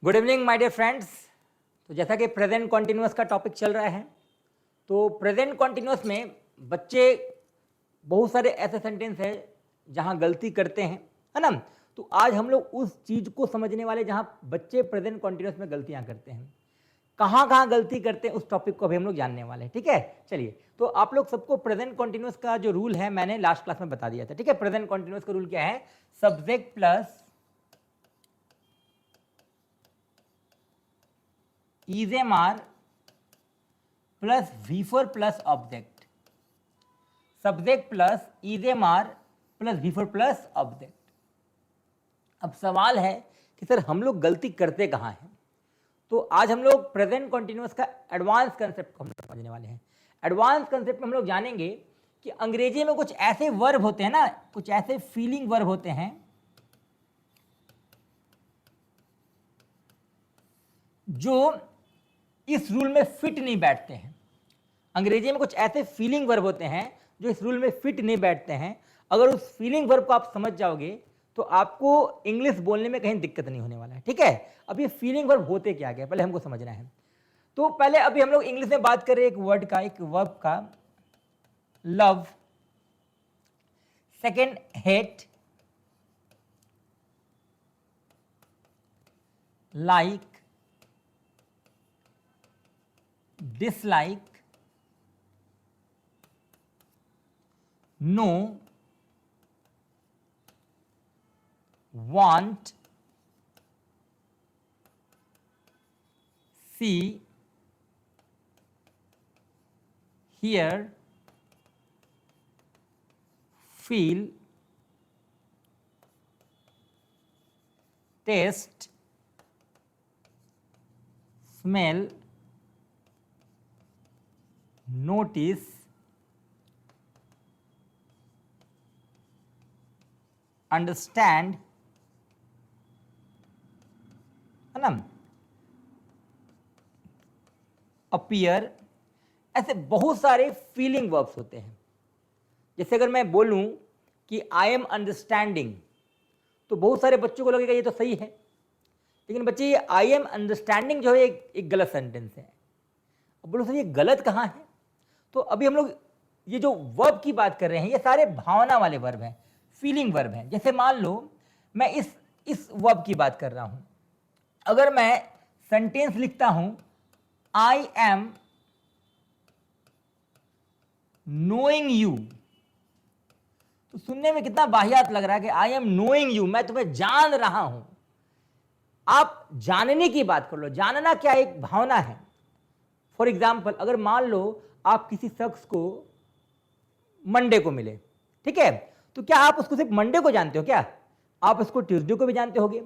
Good evening my dear friends. तो जैसा कि प्रेजेंट कॉन्टिन्यूअस का टॉपिक चल रहा है, तो प्रेजेंट कॉन्टिन्यूअस में बच्चे बहुत सारे ऐसे सेंटेंस हैं जहां गलती करते हैं, है ना। तो आज हम लोग उस चीज़ को समझने वाले जहां बच्चे प्रेजेंट कॉन्टिन्यूअस में गलतियां करते हैं, कहाँ कहाँ गलती करते हैं, उस टॉपिक को अभी हम लोग जानने वाले हैं। ठीक है, चलिए। तो आप लोग सबको प्रेजेंट कॉन्टिन्यूअस का जो रूल है मैंने लास्ट क्लास में बता दिया था। ठीक है, प्रेजेंट कॉन्टिन्यूअस का रूल क्या है? Subject plus is am are plus V4 plus object. Subject plus is am are plus V4 plus object. अब सवाल है कि सर हम लोग गलती करते कहाँ हैं? तो आज हम लोग प्रेजेंट कॉन्टिन्यूअस का एडवांस कंसेप्ट को हम समझने वाले हैं। एडवांस कंसेप्ट में हम लोग जानेंगे कि अंग्रेजी में कुछ ऐसे वर्ब होते हैं ना, कुछ ऐसे फीलिंग वर्ब होते हैं जो इस रूल में फिट नहीं बैठते हैं। अंग्रेजी में कुछ ऐसे फीलिंग वर्ब होते हैं जो इस रूल में फिट नहीं बैठते हैं। अगर उस फीलिंग वर्ब को आप समझ जाओगे तो आपको इंग्लिश बोलने में कहीं दिक्कत नहीं होने वाला है। ठीक है, अब ये फीलिंग वर्ब होते क्या क्या पहले हमको समझना है। तो पहले अभी हम लोग इंग्लिश में बात करें एक वर्ड का, एक वर्ब का, love. Second hate, like, dislike, no, want, see, hear, feel, taste, smell, notice, understand, है ना, अपीयर। ऐसे बहुत सारे फीलिंग वर्ब्स होते हैं। जैसे अगर मैं बोलूं कि आई एम अंडरस्टैंडिंग, तो बहुत सारे बच्चों को लगेगा ये तो सही है, लेकिन बच्चे ये आई एम अंडरस्टैंडिंग जो है एक गलत सेंटेंस है। अब बोलो सर ये गलत कहाँ है? तो अभी हम लोग ये जो वर्ब की बात कर रहे हैं ये सारे भावना वाले वर्ब हैं, फीलिंग वर्ब हैं। जैसे मान लो मैं इस वर्ब की बात कर रहा हूं। अगर मैं सेंटेंस लिखता हूं आई एम नोइंग यू, तो सुनने में कितना वाहियात लग रहा है कि आई एम नोइंग यू, मैं तुम्हें जान रहा हूं। आप जानने की बात कर लो, जानना क्या एक भावना है। फॉर एग्जाम्पल अगर मान लो आप किसी शख्स को मंडे को मिले, ठीक है, तो क्या आप उसको सिर्फ मंडे को जानते हो? क्या आप उसको ट्यूसडे को भी जानते होगे,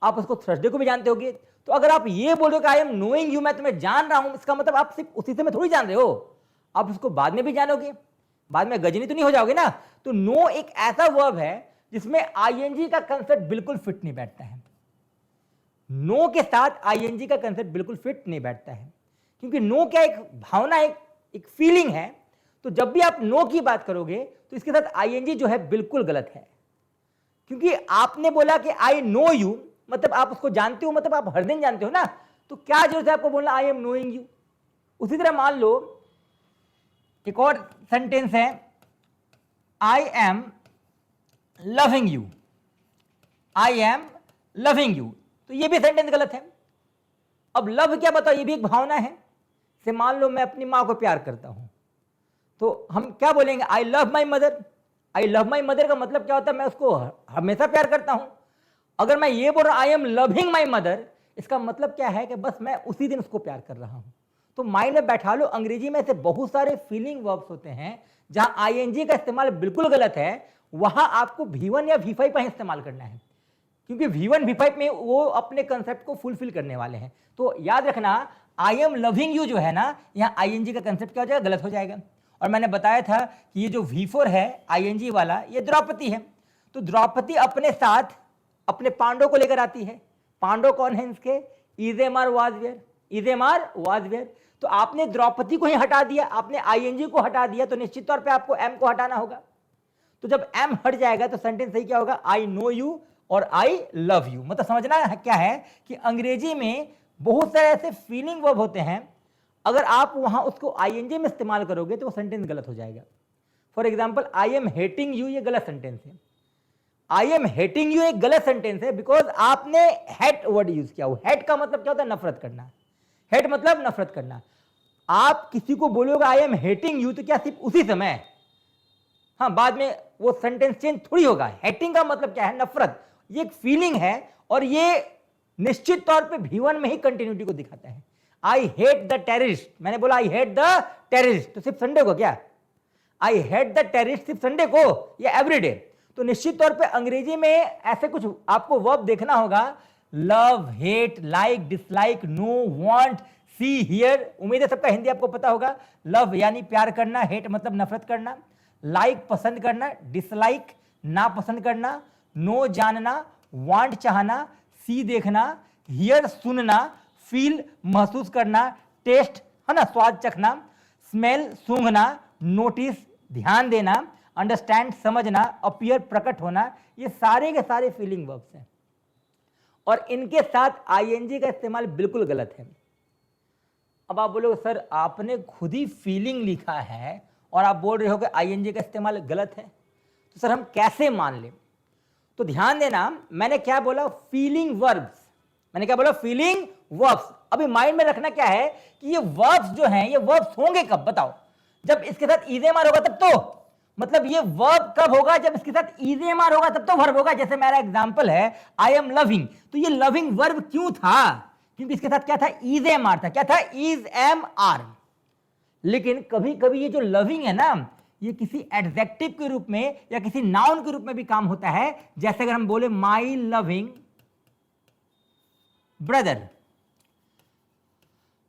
आप उसको थर्सडे को भी जानते होगे। तो अगर आप ये बोल रहे हो कि आई एम नोइंग यू, मैं तुम्हें जान रहा हूं, इसका मतलब आप सिर्फ उसी समय थोड़ी जान रहे हो, आप उसको बाद में भी जानोगे, बाद में गजनी तो नहीं हो जाओगे ना। तो नो एक ऐसा वर्ब है जिसमें आईएनजी का कंसेप्ट बिल्कुल फिट नहीं बैठता है। नो के साथ आईएनजी का कंसेप्ट बिल्कुल फिट नहीं बैठता है, क्योंकि नो क्या एक भावना, एक फीलिंग है। तो जब भी आप नो की बात करोगे तो इसके साथ आईएनजी जो है बिल्कुल गलत है, क्योंकि आपने बोला कि आई नो यू, मतलब आप उसको जानते हो, मतलब आप हर दिन जानते हो ना, तो क्या जरूरत है आपको बोलना आई एम नोइंग यू। उसी तरह मान लो एक और सेंटेंस है I am loving you, I am loving you, तो ये भी सेंटेंस गलत है। अब लव क्या बताओ, ये भी एक भावना है। से मान लो मैं अपनी मां को प्यार करता हूं, तो हम क्या बोलेंगे? I love my mother. I love my mother का मतलब क्या होता है? मैं उसको हमेशा प्यार करता हूं। अगर मैं ये बोल रहा हूं I am loving my mother, इसका मतलब क्या है कि बस मैं उसी दिन उसको प्यार कर रहा हूं। तो माइंड में बैठा लो, अंग्रेजी में से बहुत सारे फीलिंग वर्ब्स होते हैं जहां आईएनजी का इस्तेमाल बिल्कुल गलत है, वहां आपको V1 या V5 का ही इस्तेमाल करना है, क्योंकि V1 V5 में वो अपने कंसेप्ट को फुलफिल करने वाले हैं। तो याद रखना आई एम लविंग यू जो है ना, यहाँ आईएनजी का कंसेप्ट क्या हो जाएगा? गलत हो जाएगा। और मैंने बताया था कि ये जो V4 है आईएनजी वाला, ये द्रौपदी है। तो द्रौपदी अपने साथ अपने पांडव को लेकर आती है। पांडव कौन है इसके? इजेमार वाजवेयर, इजेमार वाजवेयर। तो आपने द्रौपदी को ही हटा दिया, आपने आईएनजी को हटा दिया, तो निश्चित तौर पे आपको एम को हटाना होगा। तो जब एम हट जाएगा तो सेंटेंस सही क्या होगा? आई नो यू और आई लव यू। मतलब समझना है क्या है कि अंग्रेजी में बहुत सारे ऐसे फीलिंग वर्ब होते हैं, अगर आप वहां उसको आईएनजी में इस्तेमाल करोगे तो वो सेंटेंस गलत हो जाएगा। For example I am hating you, ये गलत सेंटेंस है। आई एम हेटिंग यू एक गलत सेंटेंस है बिकॉज आपने हेट वर्ड यूज किया। हेट का मतलब क्या होता है? नफरत करना। हेट मतलब नफरत करना। आप किसी को बोलोगे आई एम हेटिंग यू तो क्या सिर्फ उसी समय? हाँ, बाद में वो सेंटेंस चेंज थोड़ी होगा। हेटिंग का मतलब क्या है? नफरत। ये एक फीलिंग है और ये निश्चित तौर पे V1 में ही कंटिन्यूटी को दिखाता है। आई हेट द टेररिस्ट, मैंने बोला आई हेट द टेररिस्ट, तो सिर्फ संडे को क्या? आई हेट द टेररिस्ट सिर्फ संडे को या एवरीडे? तो निश्चित तौर पे अंग्रेजी में ऐसे कुछ आपको वर्ब देखना होगा। Love, hate, like, dislike, know, want, see, hear. उम्मीद है सबका हिंदी आपको पता होगा। लव यानी प्यार करना, हेट मतलब नफरत करना, लाइक पसंद करना, डिसलाइक ना पसंद करना, नो जानना, वांट चाहना, सी देखना, हियर सुनना, फील महसूस करना, टेस्ट है ना स्वाद चखना, स्मेल सूंघना, नोटिस ध्यान देना, अंडरस्टैंड समझना, अपीयर प्रकट होना। ये सारे के सारे फीलिंग वर्ब्स हैं और इनके साथ आईएनजी का इस्तेमाल बिल्कुल गलत है। अब आप बोलोगे सर आपने खुद ही फीलिंग लिखा है और आप बोल रहे हो कि आईएनजी का इस्तेमाल गलत है, तो सर हम कैसे मान लें? तो ध्यान देना, मैंने क्या बोला? Feeling verbs. मैंने क्या बोला? Feeling verbs. अभी माइंड में रखना क्या है कि ये वर्ब्स जो हैं ये वर्ब्स होंगे कब? बताओ। जब इसके साथ ईजेएमआर होगा तब तो। मतलब ये वर्ब कब होगा? जब इसके साथ ईजेएमआर होगा तब तो वर्ब होगा। जैसे मेरा एग्जांपल है आई एम लविंग, तो ये लविंग वर्ब क्यों था? क्योंकि इसके साथ क्या था? ईजेएमआर था। क्या था? Is am are. लेकिन कभी कभी ये जो लविंग है ना, ये किसी एडजेक्टिव के रूप में या किसी नाउन के रूप में भी काम होता है। जैसे अगर हम बोले my loving brother,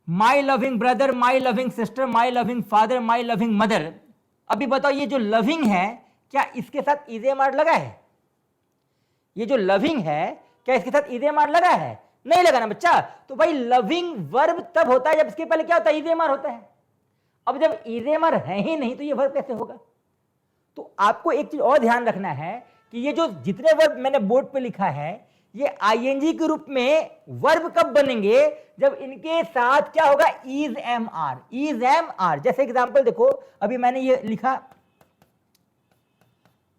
my loving brother, my loving sister, my loving father, my loving mother. अभी बताओ ये जो लविंग है क्या इसके साथ ईजेएमआर लगा है? ये जो लविंग है क्या इसके साथ ईजेएमआर लगा है? नहीं लगा ना बच्चा। तो भाई लविंग वर्ब तब होता है जब इसके पहले क्या होता है? ईजेएमआर होता है। अब जब ईजेएमआर है ही नहीं तो ये वर्ब कैसे होगा? तो आपको एक चीज और ध्यान रखना है कि ये जो जितने वर्ब मैंने बोर्ड पे लिखा है ये आईएनजी के रूप में वर्ब कब बनेंगे? जब इनके साथ क्या होगा? Is am are. Is am are. जैसे एग्जांपल देखो, अभी मैंने ये लिखा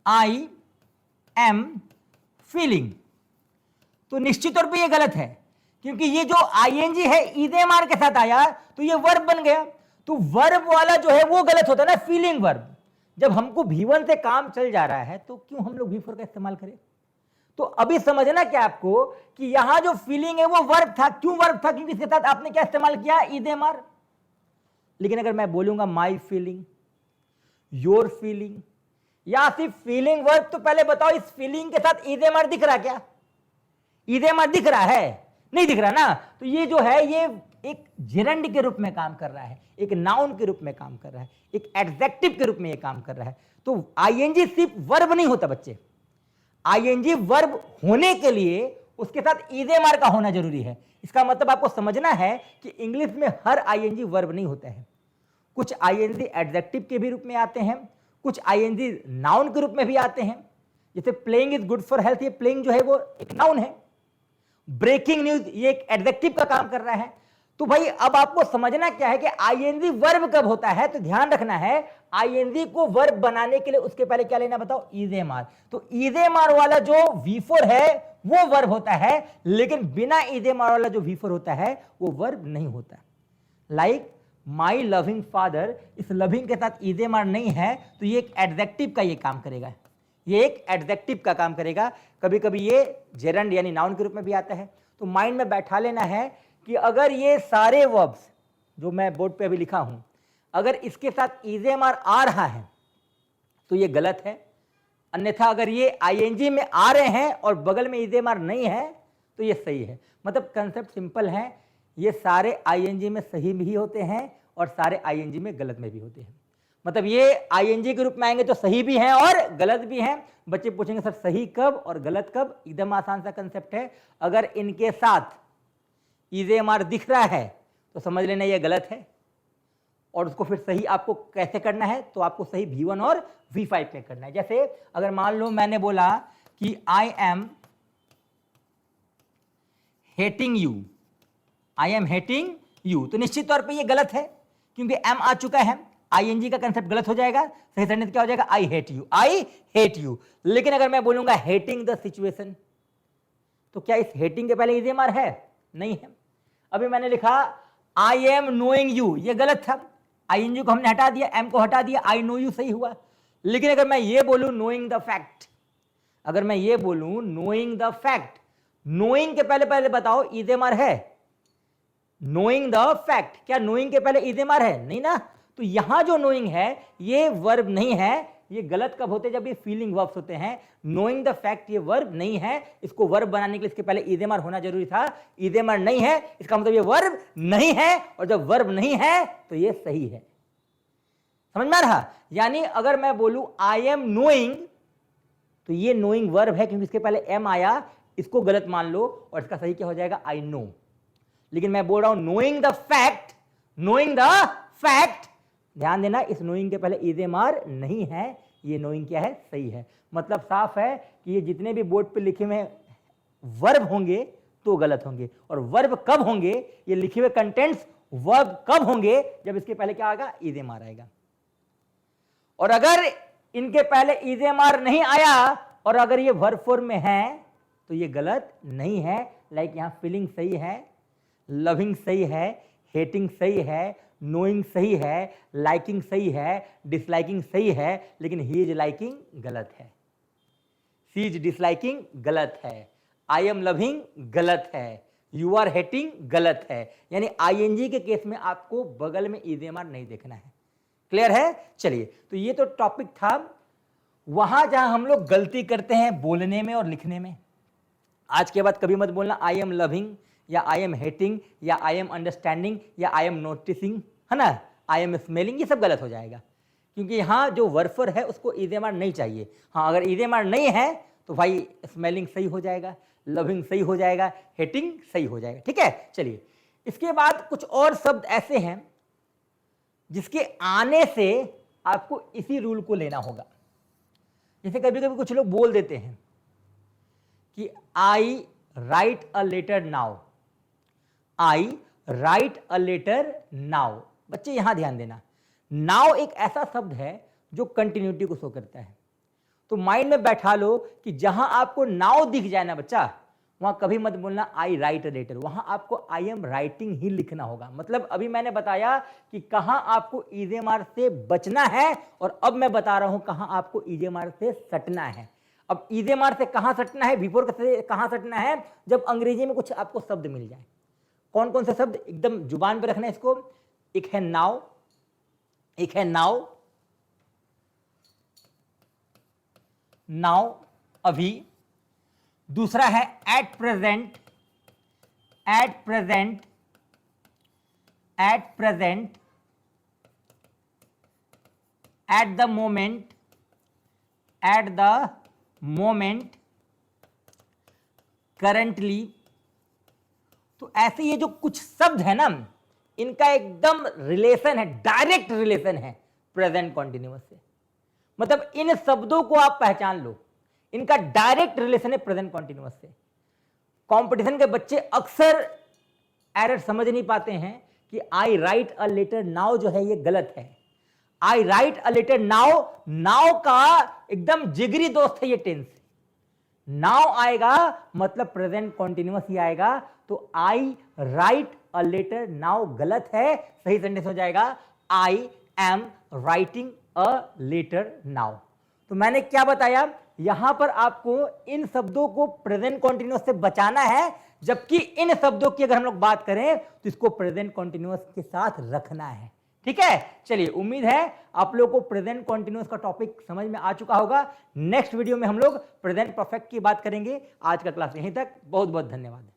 आई एम फीलिंग, तो निश्चित तौर पे ये गलत है क्योंकि ये जो आईएनजी है इज एम आर के साथ आया तो ये वर्ब बन गया। तो वर्ब वाला जो है वो गलत होता है ना, फीलिंग वर्ब। जब हमको V1 से काम चल जा रहा है तो क्यों हम लोग V4 का इस्तेमाल करें? तो अभी समझना क्या आपको कि यहां जो फीलिंग है वो वर्ब था। क्यों वर्ब था? क्योंकि इसके साथ आपने क्या इस्तेमाल किया? ईजेएमआर। लेकिन अगर मैं बोलूंगा माई फीलिंग, योर फीलिंग या सिर्फ फीलिंग वर्ब, तो पहले बताओ इस फीलिंग के साथ ईजेएमआर दिख रहा क्या? ईजेएमआर दिख रहा है? नहीं दिख रहा ना। तो ये जो है ये एक जेरंड के रूप में काम कर रहा है, एक नाउन के रूप में काम कर रहा है, एक एडजेक्टिव के रूप में ये काम कर रहा है। तो आईएनजी सिर्फ वर्ब नहीं होता बच्चे। आईएनजी वर्ब होने के लिए उसके साथ ईजेएमआर का होना जरूरी है। इसका मतलब आपको समझना है कि इंग्लिश में हर आईएनजी वर्ब नहीं होता है। कुछ आईएनजी एडजेक्टिव के भी रूप में आते हैं, कुछ आईएनजी नाउन के रूप में भी आते हैं। जैसे playing is good for health, ये प्लेइंग जो है वो एक नाउन है। ब्रेकिंग न्यूज ये एक एडजेक्टिव का काम कर रहा है। तो भाई अब आपको समझना क्या है कि आईएनजी वर्ब कब होता है? तो ध्यान रखना है आईएनजी को वर्ब बनाने के लिए उसके पहले क्या लेना बताओ? ईजेएमआर। तो ईजेएमआर वाला जो V4 है वो वर्ब होता है, लेकिन बिना ईजेएमआर वाला जो V4 होता है वो वर्ब नहीं होता। लाइक माई लविंग फादर, इस लविंग के साथ ईजेएमआर नहीं है तो ये एक एडजेक्टिव का ये काम करेगा। ये एक एडजेक्टिव का काम करेगा। कभी कभी ये जेरंड यानी नाउन के रूप में भी आता है। तो माइंड में बैठा लेना है कि अगर ये सारे वर्ब्स जो मैं बोर्ड पे अभी लिखा हूं, अगर इसके साथ ईजेएमआर आ रहा है तो ये गलत है। अन्यथा अगर ये आईएनजी में आ रहे हैं और बगल में ईजेएमआर नहीं है तो ये सही है। मतलब कंसेप्ट सिंपल है, ये सारे आईएनजी में सही भी होते हैं और सारे आईएनजी में गलत में भी होते हैं। मतलब ये आईएनजी के रूप में आएंगे तो सही भी हैं और गलत भी हैं। बच्चे पूछेंगे सर सही कब और गलत कब? एकदम आसान सा कंसेप्ट है। अगर इनके साथ ईजेएमआर दिख रहा है तो समझ लेना ये गलत है, और उसको फिर सही आपको कैसे करना है? तो आपको सही V1 और V5 में करना है। जैसे अगर मान लो मैंने बोला कि I am hating you, I am hating you, तो निश्चित तौर पे ये गलत है क्योंकि एम आ चुका है, आईएनजी का कंसेप्ट गलत हो जाएगा, सही सेंटेंस क्या हो जाएगा, I hate you, I hate you. लेकिन अगर मैं बोलूंगा हेटिंग द सिचुएशन, तो क्या इस हेटिंग के पहले इजेमार है, नहीं है। अभी मैंने लिखा आई एम नोइंग यू, ये गलत था, आईएनजी को हमने हटा दिया, एम को हटा दिया, आई नो यू सही हुआ। लेकिन अगर मैं ये बोलूं नोइंग द फैक्ट, अगर मैं ये बोलूं नोइंग द फैक्ट, नोइंग के पहले पहले बताओ इजेमार है, नोइंग द फैक्ट, क्या नोइंग के पहले इजेमार है, नहीं ना। तो यहां जो नोइंग है ये वर्ब नहीं है, ये गलत कब होते हैं, जब ये फीलिंग वर्ब्स होते हैं। नोइंग द फैक्ट ये वर्ब नहीं है, इसको वर्ब बनाने के लिए इसके पहले इजेमार होना जरूरी था, इजेमार नहीं है, इसका मतलब ये वर्ब नहीं है, और जब वर्ब नहीं है तो ये सही है। समझ में आ रहा, यानी अगर मैं बोलूं आई एम नोइंग, तो ये नोइंग वर्ब है क्योंकि इसके पहले एम आया, इसको गलत मान लो और इसका सही क्या हो जाएगा, आई नो। लेकिन मैं बोल रहा हूं knowing the fact, knowing the fact, ध्यान देना इस नोइंग के पहले इजेमार नहीं है, ये नोइंग क्या है, सही है। मतलब साफ है कि ये जितने भी बोर्ड पे लिखे हुए वर्ब होंगे तो गलत होंगे, और वर्ब कब होंगे, ये लिखे हुए कंटेंट्स वर्ब कब होंगे, जब इसके पहले क्या आएगा, इजेमार आएगा। और अगर इनके पहले इजेमार नहीं आया और अगर ये वर्ब फॉर्म में है तो ये गलत नहीं है। लाइक यहां फीलिंग सही है, लविंग सही है, हेटिंग सही है, नोइंग सही है, लाइकिंग सही है, डिसलाइकिंग सही है, लेकिन ही इज लाइकिंग गलत है, सी इज डिसलाइकिंग गलत है, आई एम लविंग गलत है, यू आर हेटिंग गलत है। यानी आईएनजी के केस में आपको बगल में इजेमार नहीं देखना है। क्लियर है, चलिए, तो ये तो टॉपिक था वहां जहां हम लोग गलती करते हैं बोलने में और लिखने में। आज के बाद कभी मत बोलना आई एम लविंग या आई एम हेटिंग या आई एम अंडरस्टैंडिंग या आई एम नोटिसिंग, है ना, आई एम स्मेलिंग, ये सब गलत हो जाएगा क्योंकि यहाँ जो वर्फर है उसको इजेमार नहीं चाहिए। हाँ, अगर इजेमार नहीं है तो भाई स्मेलिंग सही हो जाएगा, लविंग सही हो जाएगा, हेटिंग सही हो जाएगा। ठीक है, चलिए, इसके बाद कुछ और शब्द ऐसे हैं जिसके आने से आपको इसी रूल को लेना होगा। जैसे कभी कभी कुछ लोग बोल देते हैं कि I write a letter now, I write a letter now. बच्चे यहां ध्यान देना, नाउ एक ऐसा शब्द है जो कंटिन्यूटी को शो करता है। तो माइंड में बैठा लो कि जहां आपको नाउ दिख जाए ना बच्चा, वहां कभी मत बोलना आई राइट अ लेटर, वहां आपको आई एम राइटिंग ही लिखना होगा। मतलब अभी मैंने बताया कि कहां आपको इजेमार से बचना है, और अब मैं बता रहा हूं कहां आपको इजेमार से सटना है। अब इजेमार से कहां सटना है, बिफोर से कहां सटना है, जब अंग्रेजी में कुछ आपको शब्द मिल जाए। कौन कौन से शब्द एकदम जुबान पे रखना है इसको, एक है नाउ, एक है नाउ, नाउ अभी, दूसरा है at present, at present, at present, at the moment, at the moment, currently. तो ऐसे ये जो कुछ शब्द है ना, इनका एकदम रिलेशन है, डायरेक्ट रिलेशन है प्रेजेंट कॉन्टिन्यूअस से। मतलब इन शब्दों को आप पहचान लो, इनका डायरेक्ट रिलेशन है प्रेजेंट कॉन्टिन्यूअस से। कंपटीशन के बच्चे अक्सर एरर समझ नहीं पाते हैं कि I write a letter now जो है ये गलत है। I write a letter now, now का एकदम जिगरी दोस्त है ये टेंस। नाउ आएगा मतलब प्रेजेंट कॉन्टिन्यूअस ही आएगा, तो I write a letter now गलत है, सही सेंटेंस हो जाएगा I am writing a letter now. तो मैंने क्या बताया, यहां पर आपको इन शब्दों को प्रेजेंट कॉन्टिन्यूअस से बचाना है, जबकि इन शब्दों की अगर हम लोग बात करें तो इसको प्रेजेंट कॉन्टिन्यूअस के साथ रखना है। ठीक है, चलिए, उम्मीद है आप लोगों को प्रेजेंट कॉन्टिन्यूअस का टॉपिक समझ में आ चुका होगा। नेक्स्ट वीडियो में हम लोग प्रेजेंट परफेक्ट की बात करेंगे। आज का क्लास यहीं तक, बहुत बहुत धन्यवाद।